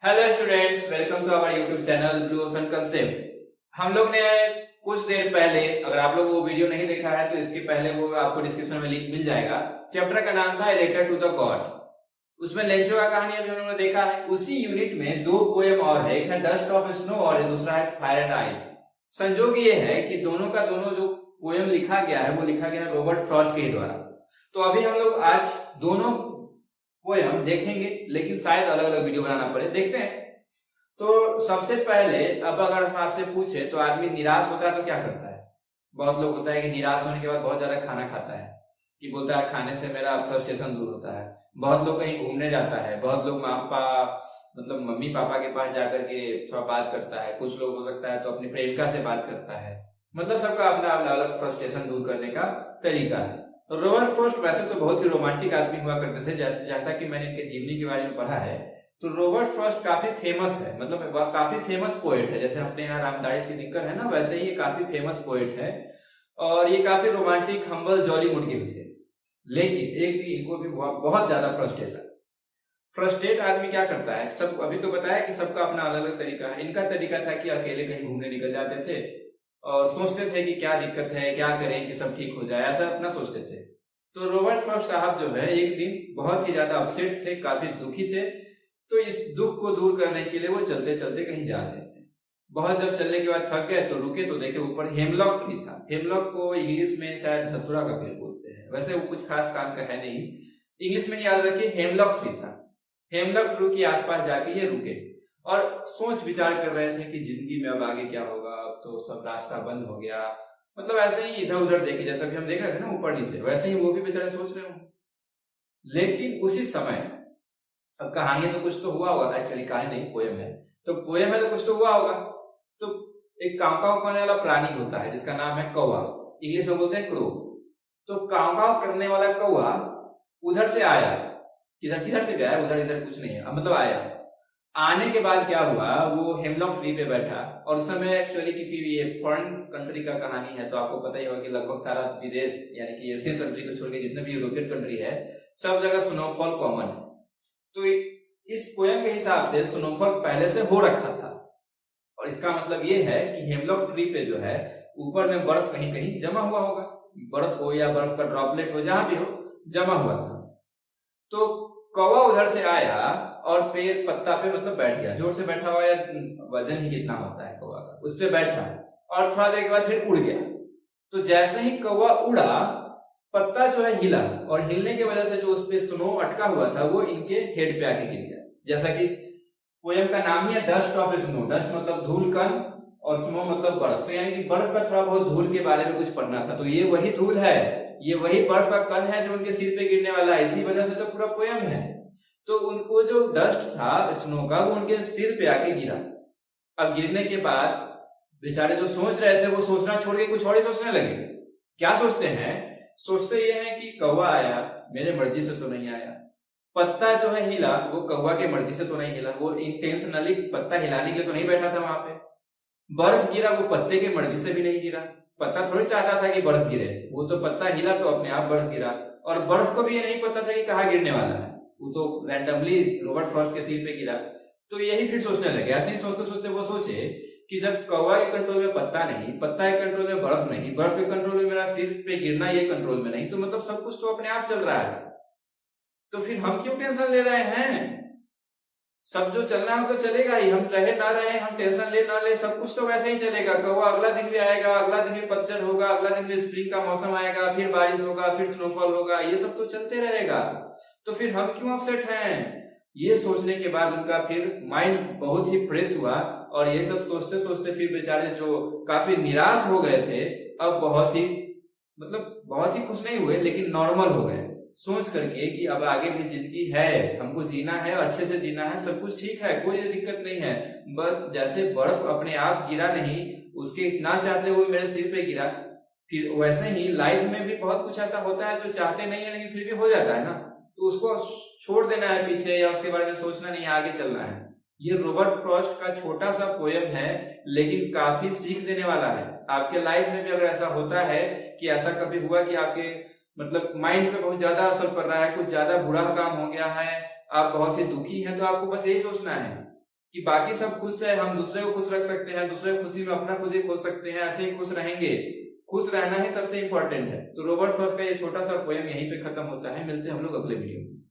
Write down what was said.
Hello students, welcome to our YouTube channel blue ocean concept. हम लोग ने कुछ देर पहले, अगर आप लोग वो वीडियो नहीं देखा है तो इसके पहले वो आपको डिस्क्रिप्शन में लिंक मिल जाएगा। चैप्टर का नाम था a letter to the God. उसमें लेंचो का कहानी अभी हम लोगों ने देखा है। उसी यूनिट में दो पोएम और है, एक है डस्ट ऑफ स्नो और दूसरा है फायर एंड आइस। संजोग ये है कि दोनों का दोनों जो पोएम लिखा गया है वो लिखा गया है रॉबर्ट फ्रॉस्ट के द्वारा। तो अभी हम लोग आज दोनों पोएम देखेंगे, लेकिन शायद अलग अलग वीडियो बनाना पड़े, देखते हैं। तो सबसे पहले, अब अगर हम आपसे पूछे तो आदमी निराश होता है तो क्या करता है? बहुत लोग होता है कि निराश होने के बाद बहुत ज्यादा खाना खाता है, कि बोलता है खाने से मेरा फ्रस्ट्रेशन दूर होता है। बहुत लोग कहीं घूमने जाता है, बहुत लोग मम्मी पापा के पास जाकर के थोड़ा बात करता है, कुछ लोग हो सकता है तो अपनी प्रेमिका से बात करता है। मतलब सबका अपना अपना अलग फ्रस्ट्रेशन दूर करने का तरीका है। रॉबर्ट फ्रॉस्ट वैसे तो बहुत ही रोमांटिक आदमी हुआ करते थे, जैसा कि मैंने इनके जीवनी के बारे में पढ़ा है। तो रॉबर्ट फ्रॉस्ट काफी फेमस है, मतलब वह काफी फेमस पोएट है। जैसे अपने यहाँ रामदास की दिक्कत है ना, वैसे ही ये काफी फेमस पोएट है। और ये काफी रोमांटिक, हम्बल, जॉली मूड के थे। लेकिन एक दिन इनको भी हुआ बहुत ज्यादा फ्रस्ट्रेशन। फ्रस्ट्रेट आदमी क्या करता है, सब अभी तो बताया कि सबका अपना अलग अलग तरीका है। इनका तरीका था कि अकेले कहीं घूमने निकल जाते थे और सोचते थे कि क्या दिक्कत है, क्या करें कि सब ठीक हो जाए, ऐसा अपना सोचते थे। तो रॉबर्ट फ्रॉस्ट साहब जो है एक दिन बहुत ही ज्यादा अपसेट थे, काफी दुखी थे। तो इस दुख को दूर करने के लिए वो चलते चलते कहीं जा रहे थे। बहुत जब चलने के बाद थक गए तो रुके, तो देखे ऊपर हेमलॉक ट्री था। हेमलॉक को इंग्लिश में शायद धतूरा का पेड़ बोलते हैं, वैसे वो कुछ खास काम का है नहीं, इंग्लिश में याद रखिए हेमलॉक ट्री था। हेमलॉक ट्री के आसपास जाके ये रुके और सोच विचार कर रहे थे कि जिंदगी में अब आगे क्या होगा। अब तो सब रास्ता बंद हो गया, मतलब ऐसे ही इधर उधर देखे, जैसा कि हम देख रहे थे ना ऊपर नीचे, वैसे ही वो भी बेचारे सोच रहे हो। लेकिन उसी समय, अब कहानी तो कुछ तो हुआ होगा, एक्चुअली कहानी नहीं पोएम है, तो पोएम है तो कुछ तो हुआ होगा। तो एक काव काव करने वाला प्राणी होता है जिसका नाम है कौवा, इंग्लिश में बोलते हैं क्रो। तो काव काव करने वाला कौवा उधर से आया, किधर किधर से गया, उधर इधर कुछ नहीं है, मतलब आया। आने के बाद क्या हुआ, वो हेमलॉक ट्री पे बैठा। और उस समय एक्चुअली क्योंकि ये फॉरेन कंट्री का कहानी है तो आपको पता ही होगा कि लगभग सारा विदेश, यानी कि एशियन कंट्री को छोड़ के जितने भी यूरोपियन कंट्री है, सब जगह स्नोफॉल कॉमन है। तो इस पोएम के हिसाब से स्नोफॉल पहले से हो रखा था। और इसका मतलब ये है कि हेमलॉक ट्री पे जो है ऊपर में बर्फ कहीं कहीं जमा हुआ होगा, बर्फ हो या बर्फ का ड्रॉपलेट हो, जहां भी हो जमा हुआ था। तो कौवा उधर से आया और पेड़ पत्ता पे मतलब बैठ गया, जोर से बैठा हुआ, या वजन ही कितना होता है कौवा का, उस पे बैठा और थोड़ा देर के बाद फिर उड़ गया। तो जैसे ही कौवा उड़ा, पत्ता जो है हिला, और हिलने की वजह से जो उस पे स्नो अटका हुआ था वो इनके हेड पे आके गिर गया। जैसा कि पोएम का नाम ही है डस्ट ऑफ स्नो। डस्ट मतलब धूल कण और स्नो मतलब बर्फ, तो यानी कि बर्फ का थोड़ा बहुत धूल के बारे में कुछ पढ़ना था। तो ये वही धूल है, ये वही बर्फ का कण है जो उनके सिर पे गिरने वाला है, इसी वजह से तो पूरा पोएम है। तो उनको जो डस्ट था स्नो का वो उनके सिर पे आके गिरा। अब गिरने के बाद बेचारे जो सोच रहे थे वो सोचना छोड़ के कुछ और ही सोचने लगे। क्या सोचते हैं? सोचते ये हैं कि कौवा आया, मेरे मर्जी से तो नहीं आया। पत्ता जो है हिला, वो कौवा के मर्जी से तो नहीं हिला, वो इंटेंशनली पत्ता हिलाने के लिए तो नहीं बैठा था वहां पे। बर्फ गिरा, वो पत्ते के मर्जी से भी नहीं गिरा, पत्ता थोड़ी चाहता था कि बर्फ गिरे, वो तो पत्ता हिला तो अपने आप बर्फ गिरा। और बर्फ को भी ये नहीं पता था कि कहाँ गिरने वाला है, वो तो रैंडमली रॉबर्ट फ्रॉस्ट के सिर पे गिरा। तो यही फिर सोचने लगे। ऐसे ही सोचते सोचते वो सोचे कि जब कौवा के कंट्रोल में पत्ता नहीं, पत्ता के कंट्रोल में बर्फ नहीं, बर्फ के कंट्रोल में मेरा सिर पे गिरना ये कंट्रोल में नहीं, तो मतलब सब कुछ तो अपने आप चल रहा है, तो फिर हम क्यों टेंशन ले रहे हैं? सब जो चलना है तो चलेगा ही, हम रहे ना रहे, हम टेंशन ले ना ले, सब कुछ तो वैसे ही चलेगा। कौवा अगला दिन भी आएगा, अगला दिन भी पतझड़ होगा, अगला दिन भी स्प्रिंग का मौसम आएगा, फिर बारिश होगा, फिर स्नोफॉल होगा, ये सब तो चलते रहेगा। तो फिर हम क्यों अपसेट हैं? ये सोचने के बाद उनका फिर माइंड बहुत ही फ्रेश हुआ। और ये सब सोचते सोचते फिर बेचारे जो काफी निराश हो गए थे, अब बहुत ही खुश नहीं हुए, लेकिन नॉर्मल हो गए, सोच करके कि अब आगे भी जिंदगी है, हमको जीना है, अच्छे से जीना है, सब कुछ ठीक है, कोई दिक्कत नहीं है। बस जैसे बर्फ अपने आप गिरा नहीं, उसके ना चाहते हुए मेरे सिर पे गिरा, फिर वैसे ही लाइफ में भी बहुत कुछ ऐसा होता है जो चाहते नहीं है लेकिन फिर भी हो जाता है ना, तो उसको छोड़ देना है पीछे, या उसके बारे में सोचना नहीं है, आगे चलना है। ये रॉबर्ट फ्रॉस्ट का छोटा सा पोएम है, लेकिन काफी सीख देने वाला है। आपके लाइफ में भी अगर ऐसा होता है कि ऐसा कभी हुआ कि आपके माइंड पे बहुत ज्यादा असर पड़ रहा है, कुछ ज्यादा बुरा काम हो गया है, आप बहुत ही दुखी हैं, तो आपको बस यही सोचना है कि बाकी सब खुश है, हम दूसरे को खुश रख सकते हैं, दूसरे को खुशी में अपना खुशी खो सकते हैं, ऐसे ही खुश रहेंगे। खुश रहना ही सबसे इंपॉर्टेंट है। तो रॉबर्ट फ्रॉस्ट का ये छोटा सा पोएम यहीं पे खत्म होता है। मिलते हैं हम लोग अगले वीडियो में।